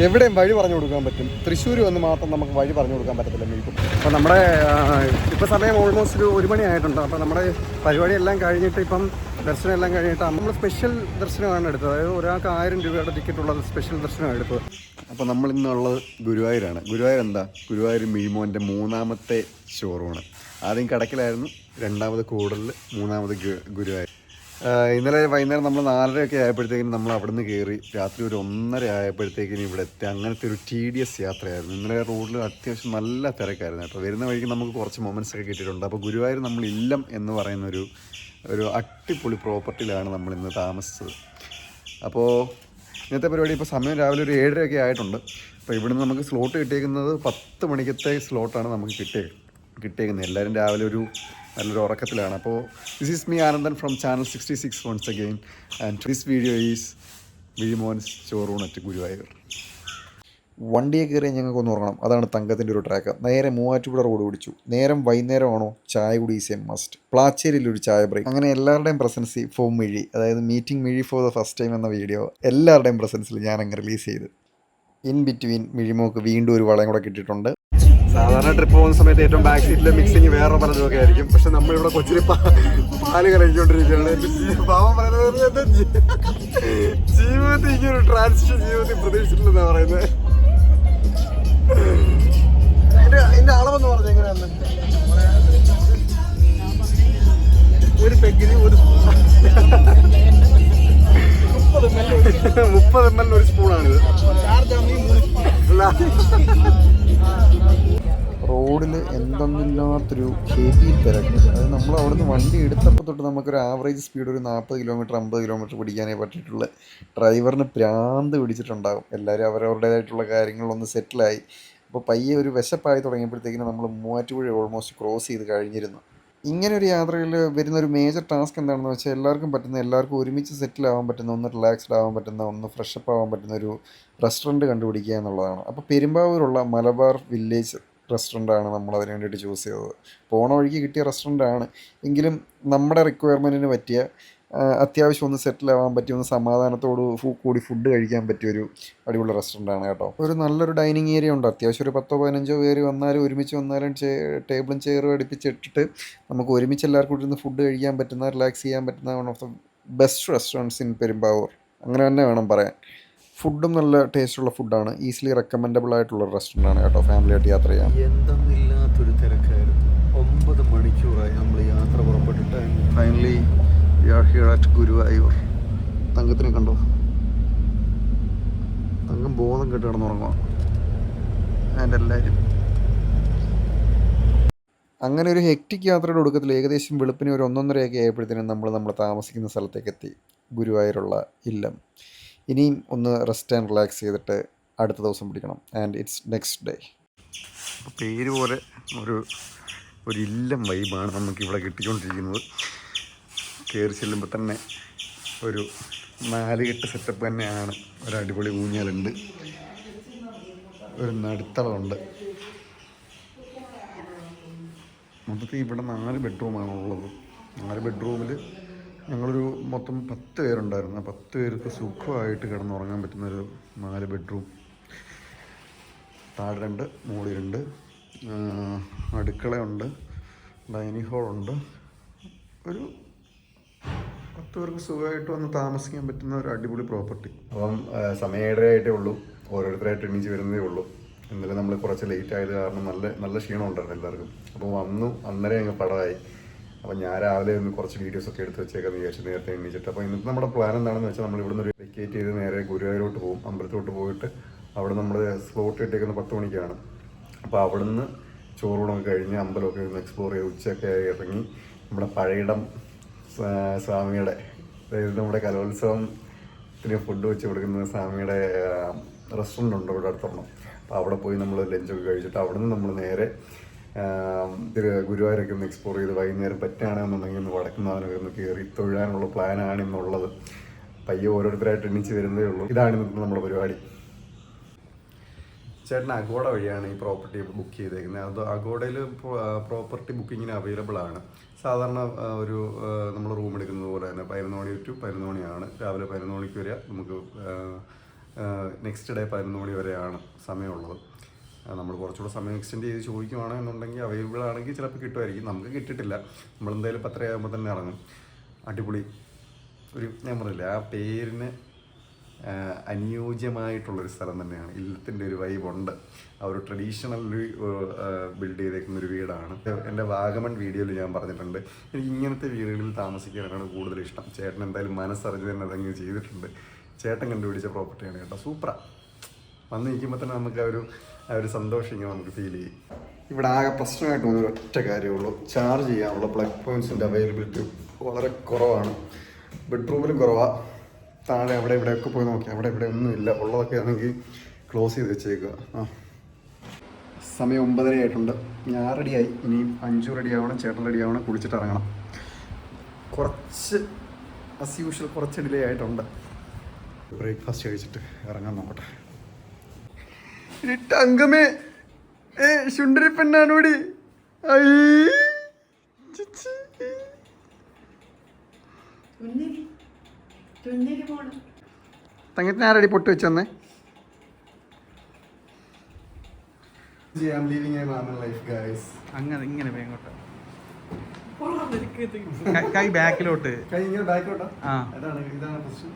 എവിടെയും വഴി പറഞ്ഞു കൊടുക്കാൻ പറ്റും. തൃശ്ശൂർ വന്ന് മാത്രം നമുക്ക് വഴി പറഞ്ഞു കൊടുക്കാൻ പറ്റത്തില്ല മീക്കും. അപ്പോൾ നമ്മുടെ ഇപ്പോൾ സമയം ഓൾമോസ്റ്റ് ഒരു 1 മണി ആയിട്ടുണ്ട്. അപ്പോൾ നമ്മുടെ പരിപാടിയെല്ലാം കഴിഞ്ഞിട്ട് ഇപ്പം ദർശനം എല്ലാം കഴിഞ്ഞിട്ട് നമ്മൾ സ്പെഷ്യൽ ദർശനമാണ് എടുത്തത്. അതായത് ഒരാൾക്ക് 1000 രൂപയുടെ ടിക്കറ്റ് ഉള്ളത് സ്പെഷ്യൽ ദർശനമാണ് എടുത്തത്. അപ്പോൾ നമ്മൾ ഇന്നുള്ളത് ഗുരുവായൂരാണ്. ഗുരുവായൂർ എന്താ? ഗുരുവായൂർ മിഴിമോൻ്റെ 3ാമത്തെ ഷോറൂമാണ്. ആദ്യം കടക്കിലായിരുന്നു, 2ാമത് കൂടലിൽ, 3ാമത് ഗുരുവായൂർ. ഇന്നലെ വൈകുന്നേരം നമ്മൾ 4:30 ആയപ്പോഴത്തേക്കിനും നമ്മൾ അവിടെ നിന്ന് കയറി രാത്രി ഒരു 1:30 ആയപ്പോഴത്തേക്കിനും ഇവിടെ എത്തി. അങ്ങനത്തെ ഒരു ടീഡിയസ് യാത്രയായിരുന്നു. ഇന്നലെ റോഡിൽ അത്യാവശ്യം നല്ല തിരക്കായിരുന്നു കേട്ടോ. വരുന്ന വഴിക്ക് നമുക്ക് കുറച്ച് മൊമെൻറ്റ്സ് ഒക്കെ കിട്ടിയിട്ടുണ്ട്. അപ്പോൾ ഗുരുവായൂർ നമ്മൾ ഇല്ലം എന്ന് പറയുന്ന ഒരു അടിപൊളി പ്രോപ്പർട്ടിയിലാണ് നമ്മൾ ഇന്ന് താമസിച്ചത്. അപ്പോൾ ഇന്നത്തെ പരിപാടി ഇപ്പോൾ സമയം രാവിലെ ഒരു 7:30 ആയിട്ടുണ്ട്. അപ്പോൾ ഇവിടുന്ന് നമുക്ക് സ്ലോട്ട് കിട്ടിയേക്കുന്നത് 10 മണിക്കത്തെ സ്ലോട്ടാണ് നമുക്ക് കിട്ടിയേക്കുന്നത്. എല്ലാവരും രാവിലെ ഒരു നല്ലൊരു ഉറക്കത്തിലാണ്. അപ്പോൾ this is me Anandan from channel 66 once again and this video is മിഴിമോൻസ് ഷോറൂം അറ്റ് ഗുരുവായൂർ. വണ്ടിയെ കയറി ഞങ്ങൾക്കൊന്ന് ഉറങ്ങണം. അതാണ് തങ്കത്തിൻ്റെ ഒരു ട്രാക്ക്. നേരെ മൂവാറ്റുപുഴ റോഡ് പിടിച്ചു. നേരം വൈകുന്നേരമാണോ ചായ കുടി ഈസ് എ മസ്റ്റ്. പ്ലാച്ചേരിയിലൊരു ചായ ബ്രേക്ക്. അങ്ങനെ എല്ലാവരുടെയും പ്രസൻസ് ഫോർ മിഴി, അതായത് meeting Mizhi for the first time എന്ന വീഡിയോ എല്ലാവരുടെയും പ്രസൻസിൽ ഞാനങ്ങ് റിലീസ് ചെയ്ത്. ഇൻ ബിറ്റ്വീൻ മിഴിമോക്ക് വീണ്ടും ഒരു വളയം കൂടെ കിട്ടിയിട്ടുണ്ട്. സാധാരണ ട്രിപ്പ് പോകുന്ന സമയത്ത് ഏറ്റവും ബാക്ക് സീറ്റിലെ മിക്സിങ് വേറെ പലതൊക്കെ ആയിരിക്കും. പക്ഷെ നമ്മളിവിടെ കൊച്ചിയിൽ പാല് കളിക്കൊണ്ടിരിക്കുകയാണ്. പാവം പറയുന്നത് ജീവിതത്തിൽ ഇങ്ങനെ ഒരു ട്രാൻസിഷൻ ജീവിതത്തിൽ പ്രതീക്ഷിച്ചിട്ടില്ലെന്നാ പറയുന്നത്. അതിന്റെ അളവെന്ന് പറഞ്ഞ എങ്ങനെയാന്ന്? ഒരു പെഗ്ഗിന് 30 ml ഒരു സ്പൂണാണിത്. റോഡിൽ എന്തെന്നില്ലാത്തൊരു ഹെവി തിരക്ക്. അതായത് നമ്മൾ അവിടെ നിന്ന് വണ്ടി എടുത്തപ്പോൾ തൊട്ട് നമുക്കൊരു ആവറേജ് സ്പീഡ് ഒരു 40 കിലോമീറ്റർ 50 കിലോമീറ്റർ പിടിക്കാനേ പറ്റിയിട്ടുള്ള ഡ്രൈവറിന് ഭ്രാന്ത് പിടിച്ചിട്ടുണ്ടാകും. എല്ലാവരും അവരവരുടേതായിട്ടുള്ള കാര്യങ്ങളൊന്ന് സെറ്റിലായി. അപ്പോൾ പയ്യെ ഒരു വിശപ്പായി തുടങ്ങിയപ്പോഴത്തേക്കിനും നമ്മൾ മൂവാറ്റുപുഴ ഓൾമോസ്റ്റ് ക്രോസ് ചെയ്ത് കഴിഞ്ഞിരുന്നു. ഇങ്ങനെ ഒരു യാത്രയിൽ വരുന്നൊരു മേജർ ടാസ്ക് എന്താണെന്ന് വെച്ചാൽ എല്ലാവർക്കും ഒരുമിച്ച് സെറ്റിലാവാൻ പറ്റുന്ന, ഒന്ന് റിലാക്സ്ഡ് ആവാൻ പറ്റുന്ന, ഒന്ന് ഫ്രഷപ്പ് ആവാൻ പറ്റുന്ന ഒരു റെസ്റ്റോറൻറ്റ് കണ്ടുപിടിക്കുക എന്നുള്ളതാണ്. അപ്പോൾ പെരുമ്പാവൂരുള്ള മലബാർ വില്ലേജ് റെസ്റ്റോറൻ്റാണ് നമ്മൾ അതിന് വേണ്ടിയിട്ട് ചൂസ് ചെയ്തത്. പോണ വഴിക്ക് കിട്ടിയ റെസ്റ്റോറൻ്റാണ് എങ്കിലും നമ്മുടെ റിക്വയർമെൻറ്റിന് പറ്റിയ, അത്യാവശ്യം ഒന്ന് സെറ്റിലാവാൻ പറ്റിയ, ഒന്ന് സമാധാനത്തോട് കൂടി ഫുഡ് കഴിക്കാൻ പറ്റിയൊരു അടിപൊളി റെസ്റ്റോറൻ്റാണ് കേട്ടോ. ഒരു നല്ലൊരു ഡൈനിങ് ഏരിയ ഉണ്ട്. അത്യാവശ്യം ഒരു 10-15 പേര് വന്നാലും ഒരുമിച്ച് വന്നാലും ടേബിളും ചെയറും അടുപ്പിച്ചിട്ടിട്ട് നമുക്ക് ഒരുമിച്ച് എല്ലാവർക്കും ഇരുന്ന് ഫുഡ് കഴിക്കാൻ പറ്റുന്ന, റിലാക്സ് ചെയ്യാൻ പറ്റുന്ന one of the best restaurants in Perumbavoor. അങ്ങനെ തന്നെ വേണം പറയാൻ. ഫുഡും നല്ല ടേസ്റ്റുള്ള ഫുഡാണ്. ഈസിലി റെക്കമെൻഡബിൾ ആയിട്ടുള്ള റെസ്റ്റോറൻ്റാണ് കേട്ടോ. ഫാമിലിയായിട്ട് യാത്ര ചെയ്യാം. എന്തെന്നില്ലാത്തൊരു തിരക്കായിരുന്നു. 9 മണിക്കൂറായി നമ്മൾ യാത്ര പുറപ്പെട്ടിട്ട്. Finally we are here at Guruvayur. തങ്കത്തിനെ കണ്ടോ? തങ്കം ബോധം കെട്ട് കിടന്നുറങ്ങുക. ആൻഡ് എല്ലാവരും അങ്ങനെ ഒരു ഹെക്റ്റിക് യാത്രയുടെ ഒടുക്കത്തിൽ ഏകദേശം വെളുപ്പിന് ഒരു 1:30 ആയപ്പോഴത്തേനും നമ്മൾ താമസിക്കുന്ന സ്ഥലത്തേക്ക് എത്തി. ഗുരുവായൂരുള്ള ഇല്ലം. ഇനിയും ഒന്ന് റെസ്റ്റ് ആൻഡ് റിലാക്സ് ചെയ്തിട്ട് അടുത്ത ദിവസം പിടിക്കണം. And it's next day. പേര് പോലെ ഒരു ഇല്ലം വൈബാണ് നമുക്കിവിടെ കിട്ടിക്കൊണ്ടിരിക്കുന്നത്. കയറി ചെല്ലുമ്പോൾ തന്നെ ഒരു 4-കെട്ട് സെറ്റപ്പ് തന്നെയാണ്. ഒരു അടിപൊളി ഊഞ്ഞാലുണ്ട്, ഒരു നടുത്തളമുണ്ട്. മൊത്തത്തിൽ ഇവിടെ 4 ബെഡ്റൂമാണുള്ളത്. 4 ബെഡ്റൂമിൽ ഞങ്ങളൊരു മൊത്തം 10 പേരുണ്ടായിരുന്നു. 10 പേർക്ക് സുഖമായിട്ട് കിടന്നുറങ്ങാൻ പറ്റുന്നൊരു 4 ബെഡ്റൂം. താഴെ 2, മുകളിൽ 2, അടുക്കളയുണ്ട്, ഡൈനിങ് ഹോളുണ്ട്. ഒരു 10 പേർക്ക് സുഖമായിട്ട് വന്ന് താമസിക്കാൻ പറ്റുന്ന ഒരു അടിപൊളി പ്രോപ്പർട്ടി. അപ്പം സമയം 7:30 ആയിട്ടേ ഉള്ളൂ. ഓരോരുത്തരായിട്ട് എണീച്ച് വരുന്നതേ ഉള്ളൂ. ഇന്നലെ നമ്മൾ കുറച്ച് ലേറ്റ് ആയത് കാരണം നല്ല ക്ഷീണം ഉണ്ടായിരുന്നു എല്ലാവർക്കും. അപ്പോൾ വന്നു അന്നേരം ഞങ്ങൾ പടമായി. അപ്പോൾ ഞാൻ രാവിലെ ഒന്ന് കുറച്ച് വീഡിയോസൊക്കെ എടുത്ത് വെച്ചേക്കാന്ന് വിചാരിച്ചു, നേരത്തെ എണീച്ചിട്ട്. അപ്പോൾ ഇന്നത്തെ നമ്മുടെ പ്ലാൻ എന്താണെന്ന് വെച്ചാൽ നമ്മൾ ഇവിടുന്ന് ഒരു വെക്കേറ്റ് ചെയ്ത് നേരെ ഗുരുവായൂരോട്ട് പോകും. അമ്പലത്തോട്ട് പോയിട്ട് അവിടെ നമ്മൾ സ്ലോട്ട് ഇട്ടേക്കുന്ന 10 മണിക്കാണ്. അപ്പോൾ അവിടുന്ന് ചോറൂണൊക്കെ കഴിഞ്ഞ് അമ്പലമൊക്കെ ഒന്ന് എക്സ്പ്ലോർ ചെയ്ത് ഉച്ചയൊക്കെ ഇറങ്ങി നമ്മുടെ പഴയിടം സ്വാമിയുടെ, അതായത് നമ്മുടെ കലോത്സവത്തിന് ഫുഡ് വെച്ച് കൊടുക്കുന്ന സ്വാമിയുടെ റെസ്റ്റോറൻ്റ് ഉണ്ട് ഇവിടെ അടുത്തൊന്നും. അപ്പോൾ അവിടെ പോയി നമ്മൾ ലഞ്ചൊക്കെ കഴിച്ചിട്ട് അവിടെ നിന്ന് നമ്മൾ നേരെ ഗുരുവായൂരൊക്കെ ഒന്ന് എക്സ്പ്ലോർ ചെയ്ത് വൈകുന്നേരം പറ്റുകയാണെന്നുണ്ടെങ്കിൽ ഒന്ന് വടക്കുന്നാഥനൊക്കെ ഒന്ന് കയറി തൊഴാനുള്ള പ്ലാനാണ് ഇന്നുള്ളത്. പയ്യെ ഓരോരുത്തരായിട്ട് എണ്ണിച്ച് വരുന്നതേ ഉള്ളൂ. ഇതാണ് ഇന്നത്തെ നമ്മുടെ പരിപാടി. ചേട്ടൻ അഗോഡ വഴിയാണ് ഈ പ്രോപ്പർട്ടി ബുക്ക് ചെയ്തേക്കുന്നത്. അത് അഗോഡയിൽ പ്രോപ്പർട്ടി ബുക്കിങ്ങിന് അവൈലബിൾ ആണ്. സാധാരണ ഒരു നമ്മൾ റൂം എടുക്കുന്നത് പോലെ തന്നെ 11 മണി ടു 11 മണിയാണ്. രാവിലെ 11 മണിക്ക് വരെ നമുക്ക് നെക്സ്റ്റ് ഡേ 11 മണി വരെയാണ് സമയമുള്ളത്. നമ്മൾ കുറച്ചുകൂടെ സമയം എക്സ്റ്റെൻഡ് ചെയ്ത് ചോദിക്കുവാണെന്നുണ്ടെങ്കിൽ അവൈലബിൾ ആണെങ്കിൽ ചിലപ്പോൾ കിട്ടുമായിരിക്കും. നമുക്ക് കിട്ടിയിട്ടില്ല. നമ്മളെന്തായാലും 10 ആകുമ്പോൾ തന്നെ ഇറങ്ങും. അടിപൊളി ഒരു ഞാൻ പറഞ്ഞില്ല, ആ പേരിന് അനുയോജ്യമായിട്ടുള്ളൊരു സ്ഥലം തന്നെയാണ്. ഇല്ലത്തിൻ്റെ ഒരു വൈബുണ്ട്. ആ ഒരു ട്രഡീഷണൽ ബിൽഡ് ചെയ്തേക്കുന്ന ഒരു വീടാണ്. എൻ്റെ വാഗമൺ വീഡിയോയിൽ ഞാൻ പറഞ്ഞിട്ടുണ്ട്, എനിക്ക് ഇങ്ങനത്തെ വീടുകളിൽ താമസിക്കാനാണ് കൂടുതൽ ഇഷ്ടം. ചേട്ടൻ എന്തായാലും മനസ്സറിഞ്ഞ് തന്നെ അതങ്ങ് ചെയ്തിട്ടുണ്ട്. ചേട്ടൻ കണ്ടുപിടിച്ച പ്രോപ്പർട്ടിയാണ് കേട്ടോ. സൂപ്പറാണ്. വന്ന് നിൽക്കുമ്പോൾ തന്നെ നമുക്ക് ആ ഒരു സന്തോഷം ഇങ്ങനെ നമുക്ക് ഫീൽ ചെയ്യും. ഇവിടെ ആകെ പ്രശ്നമായിട്ട് തോന്നിയ ഒറ്റ കാര്യമുള്ളൂ, ചാർജ് ചെയ്യാനുള്ള പ്ലഗ് പോയിൻറ്റ്സിൻ്റെ അവൈലബിലിറ്റി വളരെ കുറവാണ്. ബെഡ്റൂമിലും കുറവാണ്. താഴെ അവിടെ ഇവിടെയൊക്കെ പോയി നോക്കി, അവിടെ ഇവിടെ ഒന്നുമില്ല. ഉള്ളതൊക്കെ ആണെങ്കിൽ ക്ലോസ് ചെയ്ത് വെച്ചേക്കുക. സമയം 9:30 ആയിട്ടുണ്ട്. ഞാൻ റെഡിയായി. ഇനി 5 റെഡി ആവണം, ചേട്ടൻ റെഡി ആവണം, കുളിച്ചിട്ട് ഇറങ്ങണം. കുറച്ച് ആസ് യൂഷ്വൽ കുറച്ച് ഡിലേ ആയിട്ടുണ്ട്. ബ്രേക്ക്ഫാസ്റ്റ് കഴിച്ചിട്ട് ഇറങ്ങാൻ നോക്കട്ടെ. തങ്കമേ, ശുണ്ടരി പെണ്ണാനോടി. തങ്കത്തിന് ആരടി പൊട്ട് വെച്ചെന്നേ? അങ്ങനെ ഇങ്ങനെ വേങ്ങോട്ട് കൈ ബാക്കിലോട്ട്, കൈ ഇങ്ങനെ ബാക്കിലോട്ടാ. ഇതാണ് പ്രശ്നം.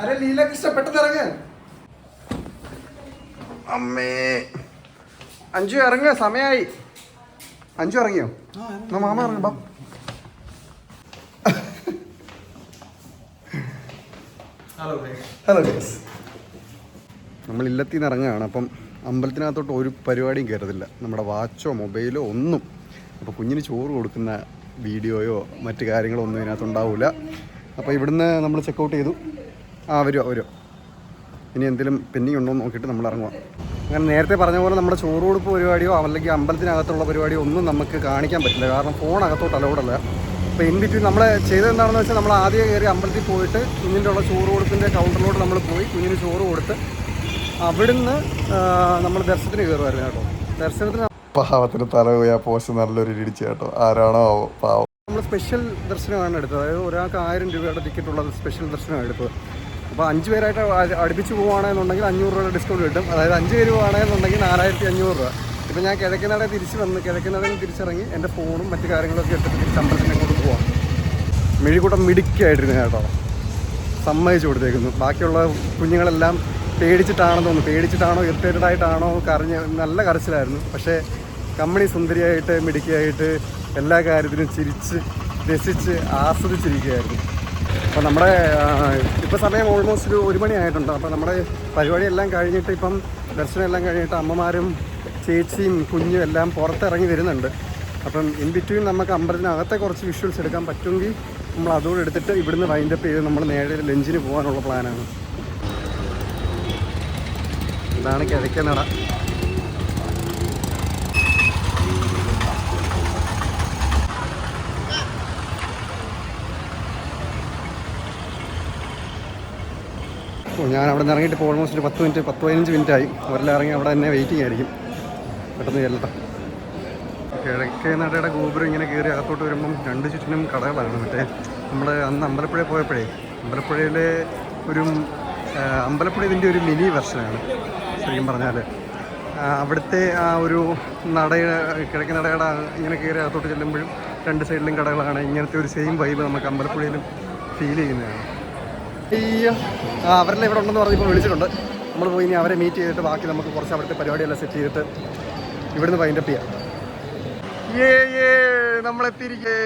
അരെ ലീലകൃഷ്ണ പെട്ടെന്ന് ഇറങ്ങ. അമ്മേ, 5 ഇറങ്ങ, സമയായി. 5 ഇറങ്ങിയോ? മാമ ഇറങ്ങ. ഹലോ ഗൈസ്, നമ്മൾ ഇല്ലത്തിൽ നിന്ന് ഇറങ്ങുകയാണ്. അപ്പം അമ്പലത്തിനകത്തോട്ട് ഒരു പരിപാടിയും കയറത്തില്ല, നമ്മുടെ വാച്ചോ മൊബൈലോ ഒന്നും. അപ്പോൾ കുഞ്ഞിന് ചോറ് കൊടുക്കുന്ന വീഡിയോയോ മറ്റു കാര്യങ്ങളോ ഒന്നും ഇതിനകത്ത് ഉണ്ടാവില്ല. അപ്പോൾ ഇവിടുന്ന് നമ്മൾ ചെക്കൗട്ട് ചെയ്തു. വരുമോ ഇനി എന്തെങ്കിലും പെൻഡിങ് ഉണ്ടോ എന്ന് നോക്കിയിട്ട് നമ്മൾ ഇറങ്ങുക. അങ്ങനെ നേരത്തെ പറഞ്ഞ പോലെ നമ്മുടെ ചോറ് കൊടുപ്പ് പരിപാടിയോ അല്ലെങ്കിൽ അമ്പലത്തിനകത്തുള്ള പരിപാടിയോ ഒന്നും നമുക്ക് കാണിക്കാൻ പറ്റില്ല, കാരണം ഫോൺ അകത്തോട്ട് അലൗഡല്ല. അപ്പോൾ ഇൻ ബിറ്റ്വീൻ നമ്മൾ ചെയ്തതെന്താണെന്ന് വെച്ചാൽ, നമ്മൾ ആദ്യം കയറി അമ്പലത്തിൽ പോയിട്ട് കുഞ്ഞിൻ്റെ ഉള്ള ചോറ് കൊടുപ്പിൻ്റെ കൗണ്ടറിലോട്ട് നമ്മൾ പോയി കുഞ്ഞിന് ചോറ് കൊടുത്ത് അവിടുന്ന് നമ്മൾ ദർശനത്തിന് കയറുമായിരുന്നു കേട്ടോ. ദർശനത്തിന് പാവത്തിന് തല പോയി ആ പോസ്റ്റ് നല്ലൊരു ഇടിച്ച് കേട്ടോ. ആരാണോ പാവം. നമ്മൾ സ്പെഷ്യൽ ദർശനമാണ് എടുത്തത്. അതായത് ഒരാൾക്ക് 1000 രൂപയുടെ ടിക്കറ്റ് ഉള്ളത് സ്പെഷ്യൽ ദർശനമാണ് എടുത്തത്. അപ്പോൾ 5 പേരായിട്ട് അടുപ്പിച്ച് പോവുകയാണെന്നുണ്ടെങ്കിൽ 500 രൂപയുടെ ഡിസ്കൗണ്ട് കിട്ടും. അതായത് 5 പേര് പോവുകയാണെന്നുണ്ടെങ്കിൽ 4500 രൂപ. ഇപ്പോൾ ഞാൻ കിഴക്കുന്നടയിൽ തിരിച്ച് വന്ന് കിഴക്കുന്നടയിൽ തിരിച്ചിറങ്ങി എൻ്റെ ഫോണും മറ്റു കാര്യങ്ങളൊക്കെ എടുത്തിട്ട് തിരിച്ച് അമ്പലത്തിനെ കൊണ്ട് പോവാം. മിഴിക്കൂട്ടം മിടുക്കിയായിട്ടിരുന്നു കേട്ടോ, സമ്മതിച്ചു കൊടുത്തേക്കുന്നു. ബാക്കിയുള്ള കുഞ്ഞുങ്ങളെല്ലാം പേടിച്ചിട്ടാണെന്ന് തോന്നുന്നു, പേടിച്ചിട്ടാണോ ഇറിറ്റേറ്റഡ് ആയിട്ടാണോ നല്ല കരച്ചിലായിരുന്നു. പക്ഷേ കമ്പനി സുന്ദരിയായിട്ട് മിടുക്കിയായിട്ട് എല്ലാ കാര്യത്തിലും ചിരിച്ച് രസിച്ച് ആസ്വദിച്ചിരിക്കുകയായിരുന്നു. അപ്പോൾ നമ്മുടെ ഇപ്പോൾ സമയം ഓൾമോസ്റ്റ് 1 മണി ആയിട്ടുണ്ട്. അപ്പോൾ നമ്മുടെ പരിപാടിയെല്ലാം കഴിഞ്ഞിട്ട് ഇപ്പം ദർശനം എല്ലാം കഴിഞ്ഞിട്ട് അമ്മമാരും ചേച്ചിയും കുഞ്ഞും എല്ലാം പുറത്തിറങ്ങി വരുന്നുണ്ട്. അപ്പം ഇൻ ബിറ്റ്വീൻ നമുക്ക് അമ്പലത്തിനകത്തെ കുറച്ച് വിഷ്വൽസ് എടുക്കാൻ പറ്റുമെങ്കിൽ നമ്മൾ അതോടെ എടുത്തിട്ട് ഇവിടുന്ന് വൈൻഡപ്പ് ചെയ്ത് നമ്മൾ നേരെ ലഞ്ചിന് പോകാനുള്ള പ്ലാനാണ്. ഇതാണ് കിഴക്കനട. ഞാൻ അവിടെ നിന്ന് ഇറങ്ങിയിട്ട് ഇപ്പോൾ ഓൾമോസ്റ്റ് ഒരു 10-15 മിനിറ്റായി. അവരെല്ലാം ഇറങ്ങി അവിടെ തന്നെ വെയിറ്റിംഗ് ആയിരിക്കും. പെട്ടെന്ന് ചെല്ലട്ടെ. കിഴക്കേനടയുടെ ഗോപുരം ഇങ്ങനെ കയറി അകത്തോട്ട് വരുമ്പം 2 ചുറ്റിനും കടകളാണ്. മറ്റേ നമ്മൾ അന്ന് അമ്പലപ്പുഴ പോയപ്പോഴേ, അമ്പലപ്പുഴയിലെ അമ്പലപ്പുഴ ഇതിൻ്റെ ഒരു മിനി വെർഷനാണ് ശരിക്കും പറഞ്ഞാൽ. അവിടുത്തെ ആ ഒരു കിഴക്കേ നടയുടെ ഇങ്ങനെ കയറി അകത്തോട്ട് ചെല്ലുമ്പോഴും 2 സൈഡിലും കടകളാണ്. ഇങ്ങനത്തെ ഒരു സെയിം വൈബ് നമുക്ക് അമ്പലപ്പുഴയിലും ഫീൽ ചെയ്യുന്നതാണ്. അവരെല്ലാം ഇവിടെ ഉണ്ടെന്ന് പറഞ്ഞപ്പോൾ വിളിച്ചിട്ടുണ്ട്. നമ്മൾ പോയി ഇനി അവരെ മീറ്റ് ചെയ്തിട്ട് ബാക്കി നമുക്ക് കുറച്ച് അവിടുത്തെ പരിപാടിയെല്ലാം സെറ്റ് ചെയ്തിട്ട് ഇവിടുന്ന് വൈൻഡപ്പ് ചെയ്യാം. നമ്മളെത്തിയിരിക്കേ.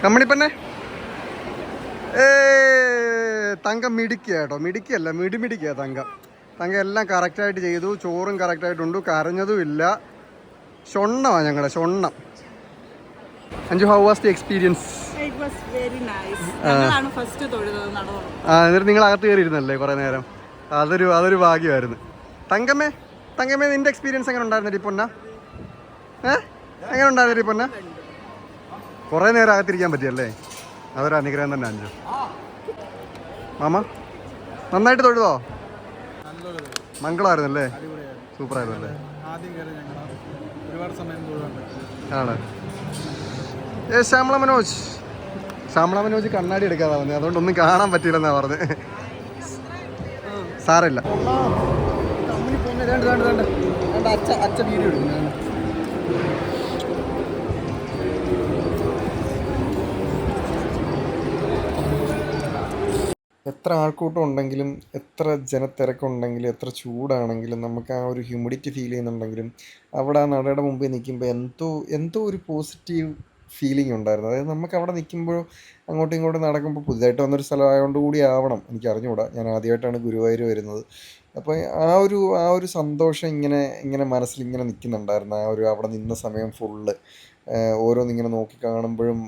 കമ്മണിപ്പന്നെ തങ്കം മിടുക്കിയ കേട്ടോ. മിടുക്കിയല്ല, മിടിമിടിക്കുക തങ്കം എല്ലാം കറക്റ്റായിട്ട് ചെയ്തു. ചോറും കറക്റ്റായിട്ടുണ്ട്, കരഞ്ഞതും ഇല്ല. ഷൊണ്ണമാണ് ഞങ്ങളുടെ ഷൊണ്ണം. Anju, how was the experience? എന്നിട്ട് നിങ്ങൾ അകത്ത് കയറിയിരുന്നല്ലേ കുറേ നേരം? അതൊരു ഭാഗ്യമായിരുന്നു. തങ്കമ്മേ നിന്റെ എക്സ്പീരിയൻസ് എങ്ങനെ ഉണ്ടായിരുന്നടി പൊന്ന? എങ്ങനെ ഉണ്ടായിരുന്നടി പൊന്ന? കുറേ നേരം അകത്തിരിക്കാൻ പറ്റിയല്ലേ? അതൊരു അനുഗ്രഹം തന്നെ അഞ്ജു. മാമ നന്നായിട്ട് തൊഴുതോ? മംഗളമായിരുന്നല്ലേ? സൂപ്പറായിരുന്നല്ലേ? ഒരുപാട് സമയം ആണ്. ശ്യാമള മനോജ് കണ്ണാടി എടുക്കാതാ വന്നത്, അതുകൊണ്ടൊന്നും കാണാൻ പറ്റിയില്ലെന്നാ പറഞ്ഞത്. സാരമില്ല. അച്ഛ വീഡിയോ എടുക്കുന്നു. എത്ര ആൾക്കൂട്ടം ഉണ്ടെങ്കിലും, എത്ര ജനത്തിരക്കുണ്ടെങ്കിലും, എത്ര ചൂടാണെങ്കിലും, നമുക്ക് ആ ഒരു ഹ്യൂമിഡിറ്റി ഫീൽ ചെയ്യുന്നുണ്ടെങ്കിലും, അവിടെ ആ നടയുടെ മുമ്പിൽ നിൽക്കുമ്പോൾ എന്തോ ഒരു പോസിറ്റീവ് ഫീലിംഗ് ഉണ്ടായിരുന്നു. അതായത് നമുക്ക് അവിടെ നിൽക്കുമ്പോൾ അങ്ങോട്ടും ഇങ്ങോട്ടും നടക്കുമ്പോൾ, പുതുതായിട്ട് വന്നൊരു സ്ഥലം ആയതുകൊണ്ട് കൂടി ആവണം, എനിക്ക് അറിഞ്ഞുകൂടാ, ഞാൻ ആദ്യമായിട്ടാണ് ഗുരുവായൂർ വരുന്നത്. അപ്പോൾ ആ ഒരു സന്തോഷം ഇങ്ങനെ മനസ്സിലിങ്ങനെ നിൽക്കുന്നുണ്ടായിരുന്നു. അവിടെ നിന്ന സമയം ഫുള്ള് ഓരോന്നിങ്ങനെ നോക്കി കാണുമ്പോഴും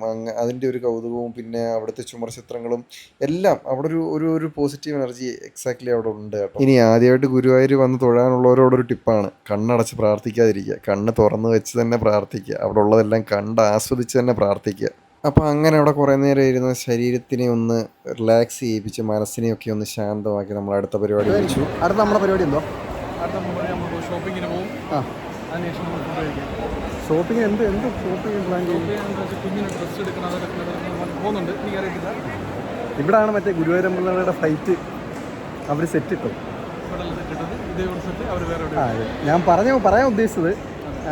അതിൻ്റെ ഒരു കൗതുകവും, പിന്നെ അവിടുത്തെ ചുമർ ചിത്രങ്ങളും എല്ലാം അവിടെ ഒരു പോസിറ്റീവ് എനർജി എക്സാക്ട്ലി അവിടെ ഉണ്ട് കേട്ടോ. ഇനി ആദ്യമായിട്ട് ഗുരുവായൂർ വന്ന് തൊഴാനുള്ളവരോടൊരു ടിപ്പാണ്, കണ്ണടച്ച് പ്രാർത്ഥിക്കാതിരിക്കുക, കണ്ണ് തുറന്ന് വെച്ച് തന്നെ പ്രാർത്ഥിക്കുക, അവിടെ ഉള്ളതെല്ലാം കണ്ട് ആസ്വദിച്ച് തന്നെ പ്രാർത്ഥിക്കുക. അപ്പോൾ അങ്ങനെ അവിടെ കുറേ നേരം ഇരുന്ന് ശരീരത്തിനെ ഒന്ന് റിലാക്സ് ചെയ്യിപ്പിച്ച് മനസ്സിനെയൊക്കെ ഒന്ന് ശാന്തമാക്കി നമ്മൾ അടുത്ത പരിപാടി വെച്ചു. അടുത്ത നമ്മുടെ പരിപാടി എന്തോ? അടുത്ത നമ്മൾ ഷോപ്പിങ്ങിന് പോകും. അതിനുശേഷം നമ്മൾ ഫുഡ് കഴിക്കാം. ഷോപ്പിംഗ് എന്ത് ഷോപ്പിംഗ് പ്ലാൻ ചെയ്യും? കുഞ്ഞിന് ഡ്രസ്സ് എടുക്കണം, അതൊക്കെ പോകുന്നുണ്ട്, എനിക്ക് അറിയത്തില്ല. ഇവിടാണ് മറ്റേ ഗുരുവായൂരമ്പലയുടെ ഫ്ലൈറ്റ് അവർ സെറ്റ് ഇട്ടു. ഞാൻ പറയാൻ ഉദ്ദേശിച്ചത്,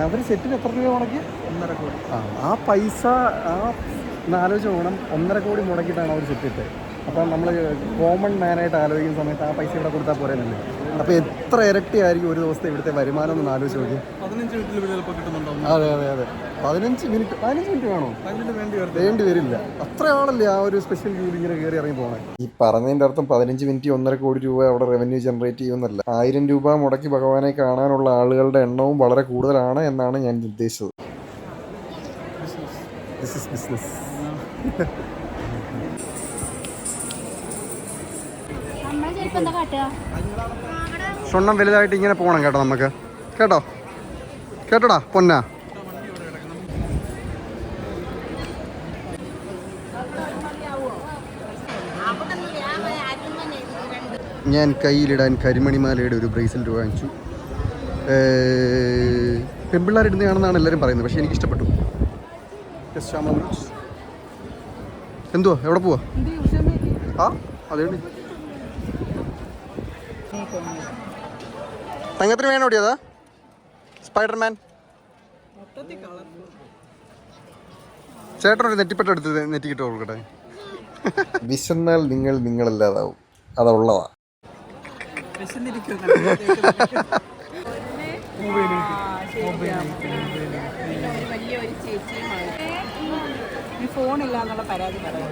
അവർ സെറ്റിന് എത്ര രൂപ മുടക്കി? 1.5 കോടി. ആ പൈസ ആലോചിച്ച് പോകണം. 1.5 കോടി മുടക്കിയിട്ടാണ് അവർ സെറ്റ് ഇട്ടത്. അപ്പം നമ്മൾ കോമൺ മാനായിട്ട് ആലോചിക്കുന്ന സമയത്ത് ആ പൈസ ഇവിടെ കൊടുത്താൽ പോരെന്നല്ലേ? അപ്പോൾ എത്ര ഇരട്ടി ആയിരിക്കും ഒരു ദിവസത്തെ ഇവിടുത്തെ വരുമാനം എന്ന് ആലോചിച്ച് നോക്കി. 15 മിനിറ്റിൽ ചിലപ്പോൾ കിട്ടുന്നുണ്ടാവും. അതെ 15 മിനിറ്റ് വേണോ? വേണ്ടി വരില്ല. അത്ര ആളല്ലേ ആ ഒരു സ്പെഷ്യൽ ക്യൂബ് ഇങ്ങനെ കയറി ഇറങ്ങി പോകണേ. ഈ പറഞ്ഞതിൻ്റെ അർത്ഥം 15 മിനിറ്റ് 1.5 കോടി രൂപ അവിടെ റവന്യൂ ജനറേറ്റ് ചെയ്യുമെന്നല്ല. 1000 രൂപ മുടക്കി ഭഗവാനെ കാണാനുള്ള ആളുകളുടെ എണ്ണവും വളരെ കൂടുതലാണ് എന്നാണ് ഞാൻ ഉദ്ദേശിച്ചത്. ബിസിനസ്. സ്വർണ്ണം വലുതായിട്ട് ഇങ്ങനെ പോകണം കേട്ടോ, നമുക്ക് കേട്ടോടാ പൊന്നാ. ഞാൻ കയ്യിലിടാൻ കരിമണിമാലയുടെ ഒരു ബ്രേസ്ലെറ്റ് വാങ്ങിച്ചു. പെൺപിള്ളേരിടുന്നതാണെന്നാണ് എല്ലാവരും പറയുന്നത്, പക്ഷേ എനിക്കിഷ്ടപ്പെട്ടു. എന്തുവാ, എവിടെ പോവാ? അതേ തങ്കത്തിന് വേണം ഓടിയതാ സ്പൈഡർമാൻ. ചേട്ടനൊരു നെറ്റിപ്പട്ട എടുത്ത് നെറ്റിക്കിട്ട് കൊടുക്കട്ടെ. വിശന്നാൽ നിങ്ങളല്ലാതാവും, അതുള്ളതാ. ഫോണില്ലാന്നുള്ള പരാതി പറയാം.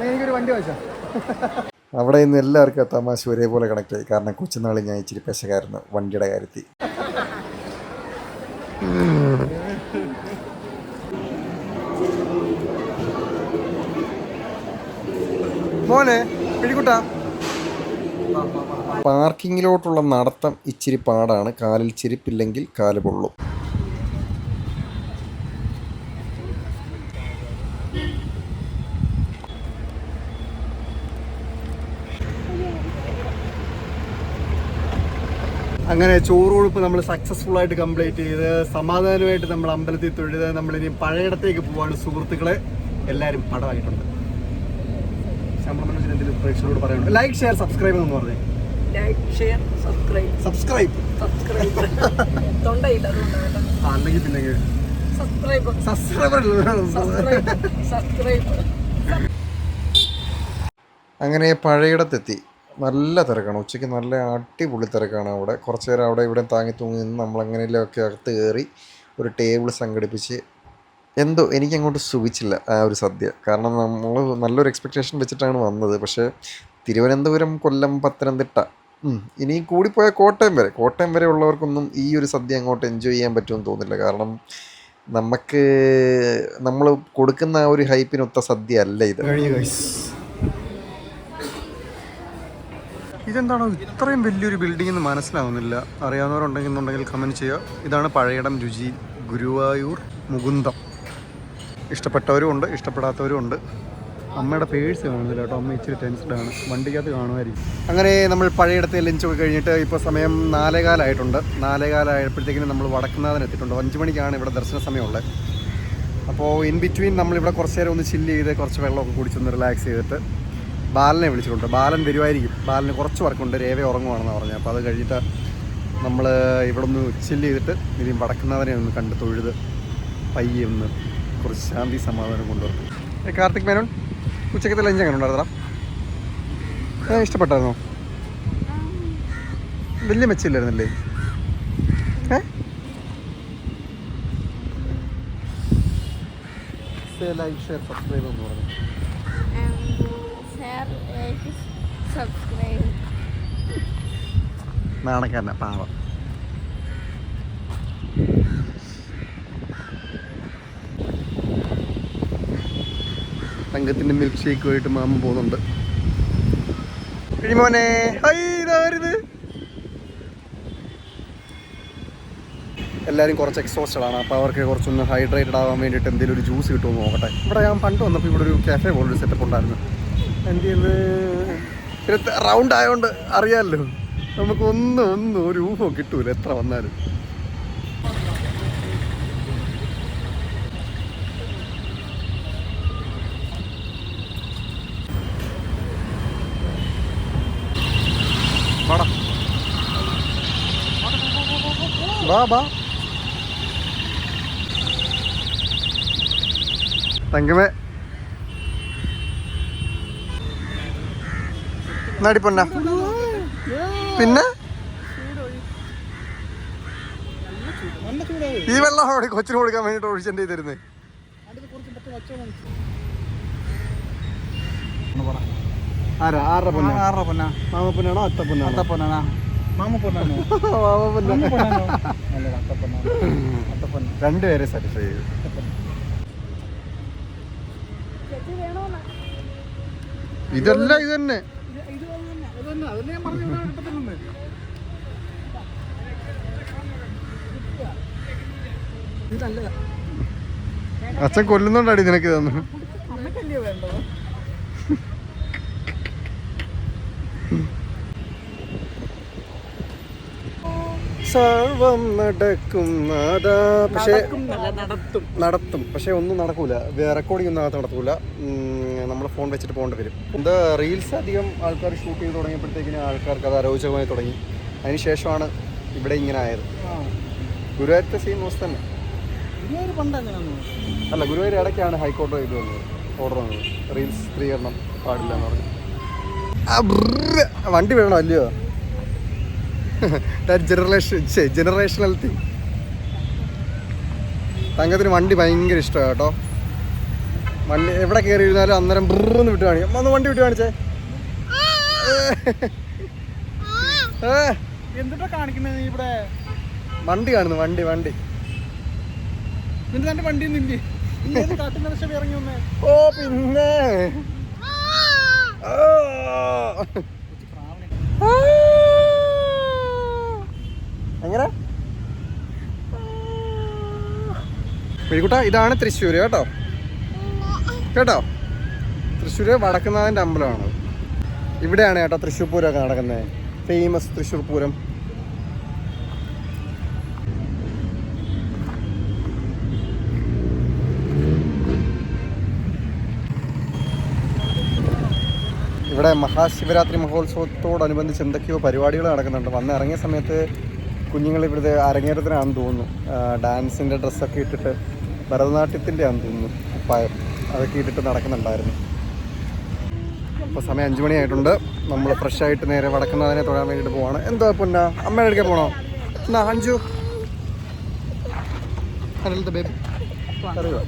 എനിക്കൊരു വണ്ടി വാങ്ങിച്ചാ. അവിടെ നിന്ന് എല്ലാവർക്കും ആ തമാശ ഒരേപോലെ കണക്ട് ആയി. കാരണം കൊച്ചുനാളിൽ ഞാൻ ഇച്ചിരി പെശകായിരുന്നു വണ്ടിയുടെ കാര്യത്തിൽ. മോനെ പിടികൂട്ടാ. പാർക്കിങ്ങിലോട്ടുള്ള നടത്തം ഇച്ചിരി പാടാണ്. കാലിൽ ചെരുപ്പില്ലെങ്കിൽ കാല് പൊള്ളും. അങ്ങനെ ചോറുകൊഴുപ്പ് നമ്മൾ സക്സസ്ഫുൾ ആയിട്ട് കംപ്ലീറ്റ് ചെയ്ത് സമാധാനമായിട്ട് നമ്മൾ അമ്പലത്തിൽ തൊഴുത് നമ്മളിനി പഴയിടത്തേക്ക് പോവാണ്. സുഹൃത്തുക്കളെ എല്ലാവരും പടമായിട്ടുണ്ട്. എന്തെങ്കിലും പ്രേക്ഷകരോട് പറയാനുണ്ട്? ലൈക്ക് ഷെയർ സബ്സ്ക്രൈബ് എന്ന് പറഞ്ഞേ. സബ്സ്ക്രൈബ് അല്ലെങ്കിൽ പിന്നെ അങ്ങനെ പഴയിടത്തെത്തി. നല്ല തിരക്കാണ്, ഉച്ചയ്ക്ക് നല്ല അടിപൊളി തിരക്കാണ് അവിടെ. കുറച്ച് നേരം അവിടെ ഇവിടെ താങ്ങി തൂങ്ങി നിന്ന് നമ്മളെങ്ങനെയൊക്കെ അകത്ത് കയറി ഒരു ടേബിൾ സംഘടിപ്പിച്ച് എന്തോ എനിക്കങ്ങോട്ട് സുഖിച്ചില്ല ആ ഒരു സദ്യ. കാരണം നമ്മൾ നല്ലൊരു എക്സ്പെക്റ്റേഷൻ വെച്ചിട്ടാണ് വന്നത്. പക്ഷേ തിരുവനന്തപുരം, കൊല്ലം, പത്തനംതിട്ട, ഇനി കൂടിപ്പോയാൽ കോട്ടയം വരെ ഉള്ളവർക്കൊന്നും ഈ ഒരു സദ്യ അങ്ങോട്ട് എൻജോയ് ചെയ്യാൻ പറ്റുമെന്ന് തോന്നില്ല. കാരണം നമ്മൾ കൊടുക്കുന്ന ആ ഒരു ഹൈപ്പിനൊത്ത സദ്യ അല്ല ഇത്. ഇതെന്താണോ ഇത്രയും വലിയൊരു ബിൽഡിംഗ് എന്ന് മനസ്സിലാവുന്നില്ല. അറിയാവുന്നവരുണ്ടെങ്കിൽ കമൻറ്റ് ചെയ്യുക. ഇതാണ് പഴയിടം രുചി, ഗുരുവായൂർ മുകുന്ദം. ഇഷ്ടപ്പെട്ടവരും ഉണ്ട്, ഇഷ്ടപ്പെടാത്തവരും ഉണ്ട്. അമ്മയുടെ പേഴ്സ് കാണുന്നില്ല കേട്ടോ. അമ്മ ഇച്ചിരി ടെൻസ്ഡാണ്. വണ്ടിക്കകത്ത് കാണുമായിരിക്കും. അങ്ങനെ നമ്മൾ പഴയിടത്തെ ലഞ്ചൊക്കെ കഴിഞ്ഞിട്ട് ഇപ്പോൾ സമയം 4:15 ആയിട്ടുണ്ട്. 4:15 ആയപ്പോഴത്തേക്കിനും നമ്മൾ വടക്കുന്നാഥൻ എത്തിയിട്ടുണ്ട്. 5 മണിക്കാണ് ഇവിടെ ദർശന സമയമുള്ളത്. അപ്പോൾ ഇൻ ബിറ്റ്വീൻ നമ്മളിവിടെ കുറച്ച് നേരം ഒന്ന് ചില്ല് ചെയ്ത് കുറച്ച് വെള്ളമൊക്കെ കുടിച്ചൊന്ന് റിലാക്സ് ചെയ്തിട്ട് ബാലനെ വിളിച്ചിട്ടുണ്ട്. ബാലൻ വരുമായിരിക്കും. ബാലന് കുറച്ച് വർക്കുണ്ട്. രേവ ഉറങ്ങുവാണെന്ന് പറഞ്ഞത്. അപ്പോൾ അത് കഴിഞ്ഞിട്ട് നമ്മൾ ഇവിടെ ഒന്ന് ചില്ല് ചെയ്തിട്ട് ഇനിയും വടക്കുന്നാഥനെ ഒന്ന് കണ്ട് തൊഴുത് പയ്യെ ഒന്ന് കുറച്ച് ശാന്തി സമാധാനം കൊണ്ടുവരും. കാർത്തിക് മേനോൻ ഉച്ചക്കത്തെ ലഞ്ച് എങ്ങനെ ഉണ്ടായിരുന്നോ? ഇഷ്ടപ്പെട്ടായിരുന്നോ? വലിയ മെച്ചില്ലായിരുന്നല്ലേ? ലൈക്ക് ഷെയർ സബ്സ്ക്രൈബ് എന്ന് പറഞ്ഞു. നാണക്കാരന പാവം. തങ്കത്തിൻ്റെ മിൽക്ക് ഷേക്കുമായിട്ട് മാമൻ പോകുന്നുണ്ട്. മോനെ ഇതാരുത്. എല്ലാവരും കുറച്ച് എക്സോസ്റ്റഡ് ആണ്. അപ്പോൾ അവർക്ക് കുറച്ചൊന്ന് ഹൈഡ്രേറ്റഡ് ആവാൻ വേണ്ടിയിട്ട് എന്തെങ്കിലും ഒരു ജ്യൂസ് കിട്ടുമെന്ന് നോക്കട്ടെ. ഇവിടെ ഞാൻ പണ്ട് വന്നപ്പോൾ ഇവിടെ ഒരു കാഫേ പോലൊരു സെറ്റപ്പ് ഉണ്ടായിരുന്നു. എൻ്റെ ഇത് റൗണ്ട് ആയതുകൊണ്ട് അറിയാമല്ലോ, നമുക്ക് ഒന്നും ഒരു ഊഹം കിട്ടൂല എത്ര വന്നാലും. ബാ തങ്കമേ നടിപ്പൊന്ന. പിന്നെ ഈ വെള്ളം അവിടെ കൊച്ചിന് കൊടുക്കാൻ വേണ്ടിട്ട് ഒഴിച്ചെന്റെ തരുന്നേ. ആരുടെ പൊന്ന? മാമപ്പൊന്നാണോ അത്തപ്പൊന്നാണോ? രണ്ടുപേരെ സാറ്റിസ്ഫൈ ചെയ്തു. ഇതല്ല ഇത് തന്നെ. അച്ഛൻ കൊല്ലുന്നുണ്ടാടി നിനക്ക് തന്നു. സർവം നടക്കും പക്ഷേ നടത്തും. പക്ഷെ ഒന്നും നടക്കൂല. റെക്കോർഡിംഗ് ഒന്നും അകത്ത് നടക്കൂല. നമ്മൾ ഫോൺ വെച്ചിട്ട് പോകേണ്ടി വരും. എന്താ റീൽസ് അധികം ആൾക്കാർ ഷൂട്ട് ചെയ്ത് തുടങ്ങിയപ്പോഴത്തേക്കിന് ആൾക്കാർക്ക് അത് അരോചകമായി തുടങ്ങി. അതിനുശേഷമാണ് ഇവിടെ ഇങ്ങനെ ആയത്. ഗുരുവായൂരത്തെ സെയിം അവസ്ഥ തന്നെ. അല്ല, ഗുരുവായൂർ ഇടയ്ക്കാണ് ഹൈക്കോടതി ഇത് വന്നത്, ഓർഡർ വന്നത്. റീൽസ് ചിത്രീകരണം പാടില്ല എന്ന് പറഞ്ഞു. വണ്ടി വേണോ അല്ലയോ? Generational thing. തങ്കത്തിന് വണ്ടി ഭയങ്കര ഇഷ്ടമാണ് കേട്ടോ. വണ്ടി എവിടെ കയറി ഇരുന്നാലും അന്നേരം ബ്രന്ന് വിട്ട് കാണിക്കും. ഒന്ന് വണ്ടി വിട്ട് കാണിച്ചേ. എന്തിട്ടാ കാണിക്കുന്നത് ഇവിടെ? വണ്ടി കാണുന്നു. വണ്ടി വണ്ടി ഇറങ്ങി വന്നേ. ഓ പിന്നെ എങ്ങനെ മെഴുകുട്ട? ഇതാണ് തൃശ്ശൂർ കേട്ടോ. തൃശ്ശൂർ വടക്കുന്നാഥൻ്റെ അമ്പലമാണ്. ഇവിടെയാണ് കേട്ടോ തൃശ്ശൂർ പൂരമൊക്കെ നടക്കുന്നത്. ഫേമസ് തൃശ്ശൂർ പൂരം. ഇവിടെ മഹാശിവരാത്രി മഹോത്സവത്തോടനുബന്ധിച്ച് എന്തൊക്കെയോ പരിപാടികൾ നടക്കുന്നുണ്ട്. വന്ന് ഇറങ്ങിയ സമയത്ത് കുഞ്ഞുങ്ങൾ ഇവിടുത്തെ അരങ്ങേറ്റത്തിനാണെന്ന് തോന്നുന്നു. ഡാൻസിൻ്റെ ഡ്രസ്സൊക്കെ ഇട്ടിട്ട്, ഭരതനാട്യത്തിൻ്റെ ആണെന്ന് തോന്നുന്നു, കുപ്പായം അതൊക്കെ ഇട്ടിട്ട് നടക്കുന്നുണ്ടായിരുന്നു. അപ്പോൾ സമയം 5 മണിയായിട്ടുണ്ട്. നമ്മൾ ഫ്രഷായിട്ട് നേരെ വടക്കുന്നാഥനെ തൊഴാൻ വേണ്ടിയിട്ട് പോവാണ്. എന്താ പൊന്ന അമ്മയുടെ അടുക്കൽ പോകണോ? എന്നാ അഞ്ചു അനലത്തെ ബേബി അറിയുക.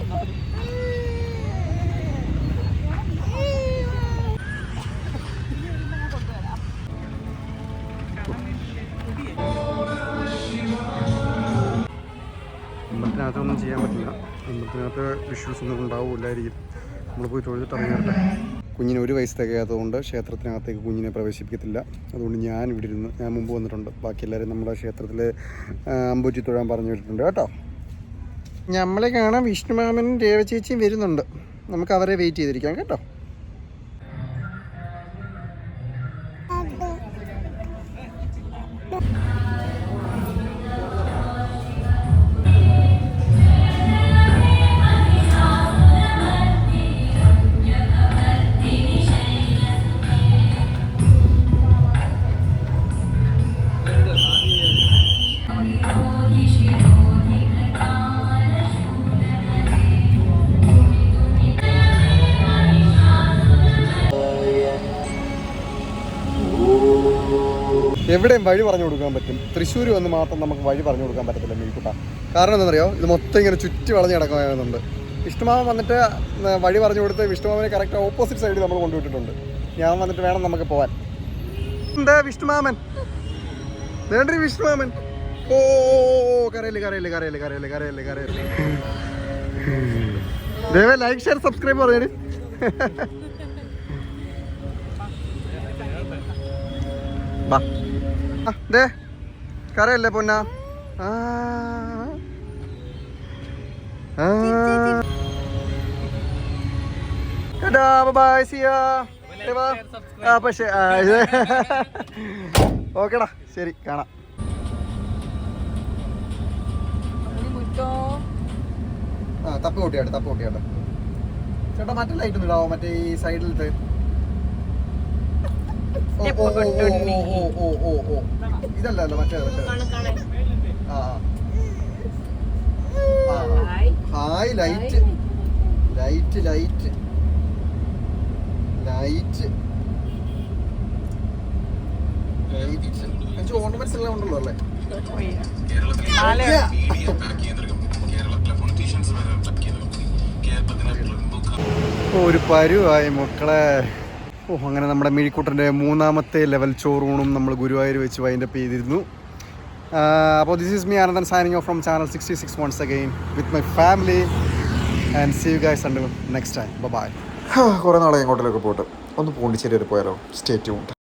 അമ്പലത്തിനകത്തൊന്നും ചെയ്യാൻ പറ്റില്ല. അമ്പലത്തിനകത്ത് വിഷ്വൽസ് ഒന്നും ഉണ്ടാവില്ലായിരിക്കും. നമ്മൾ പോയി തൊഴുതിട്ട് ഇറങ്ങിയിട്ട്. കുഞ്ഞിന് 1 വയസ്സ് തികയാത്തതുകൊണ്ട് ക്ഷേത്രത്തിനകത്തേക്ക് കുഞ്ഞിനെ പ്രവേശിപ്പിക്കത്തില്ല. അതുകൊണ്ട് ഞാൻ ഇവിടെ ഇരുന്ന്, ഞാൻ മുമ്പ് വന്നിട്ടുണ്ട്. ബാക്കി എല്ലാവരും നമ്മുടെ ക്ഷേത്രത്തിൽ അമ്പൂറ്റി തൊഴാൻ പറഞ്ഞു വിട്ടിട്ടുണ്ട് കേട്ടോ. നമ്മളെ കാണാൻ വിഷ്ണുമാമനും രേവചേച്ചിയും വരുന്നുണ്ട്. നമുക്ക് അവരെ വെയിറ്റ് ചെയ്തിരിക്കാം കേട്ടോ. എവിടെയും വഴി പറഞ്ഞു കൊടുക്കാൻ പറ്റും. തൃശ്ശൂർ വന്ന് മാത്രം നമുക്ക് വഴി പറഞ്ഞു കൊടുക്കാൻ പറ്റത്തില്ല മീൽക്കുട്ട. കാരണം എന്താണെന്നറിയോ, ഇത് മൊത്തം ഇങ്ങനെ ചുറ്റി വളഞ്ഞ് കിടക്കുന്നുണ്ട്. വിഷ്ണുമാമൻ വന്നിട്ട് വഴി പറഞ്ഞു കൊടുത്ത് വിഷ്ണുമാമനെ കറക്റ്റ് ഓപ്പോസിറ്റ് സൈഡിൽ നമ്മൾ കൊണ്ടുവിട്ടിട്ടുണ്ട്. ഞാൻ വന്നിട്ട് വേണം നമുക്ക് പോകാൻ. എന്താ വിഷ്ണുമാമൻ, വേണ്ട വിഷ്ണുമാമൻ. ഓ കരയില് കരയില് കരയില് കരയില് കരയില് കരയില്. ദയവായി ലൈക്ക് ഷെയർ സബ്സ്ക്രൈബ് പറഞ്ഞു. ദേ കരയല്ലേ പൊന്ന. പക്ഷേ ഓക്കെടാ, ശരി കാണാം. തപ്പ് കൂട്ടിയാട്ടെ, തപ്പ് കൂട്ടിയാട്ടെ ചേട്ടാ. മറ്റേ ലൈറ്റ് ഒന്നും ഇടാവോ, മറ്റേ ഈ സൈഡിലത്തെ. ഇതല്ലല്ലോ മറ്റേ. Hi light light light light light ornaments എല്ലാം ഉണ്ടല്ലോ അല്ലേ? ഒരു പരുവായി മക്കളെ. അങ്ങനെ നമ്മുടെ മിഴിക്കുട്ടൻ്റെ 3ാമത്തെ ലെവൽ ചോറൂണും നമ്മൾ ഗുരുവായൂർ വെച്ച് വൈൻഡപ്പ് ചെയ്തിരുന്നു. അപ്പോൾ this is me Anandan signing off from channel 66 once again with my family and see you guys until next time. Bye bye. കുറേ നാളെ എങ്ങോട്ടിലൊക്കെ പോയിട്ട് ഒന്ന് പോണ്ടിച്ചേരി വരെ പോയാലോ? Stay tuned.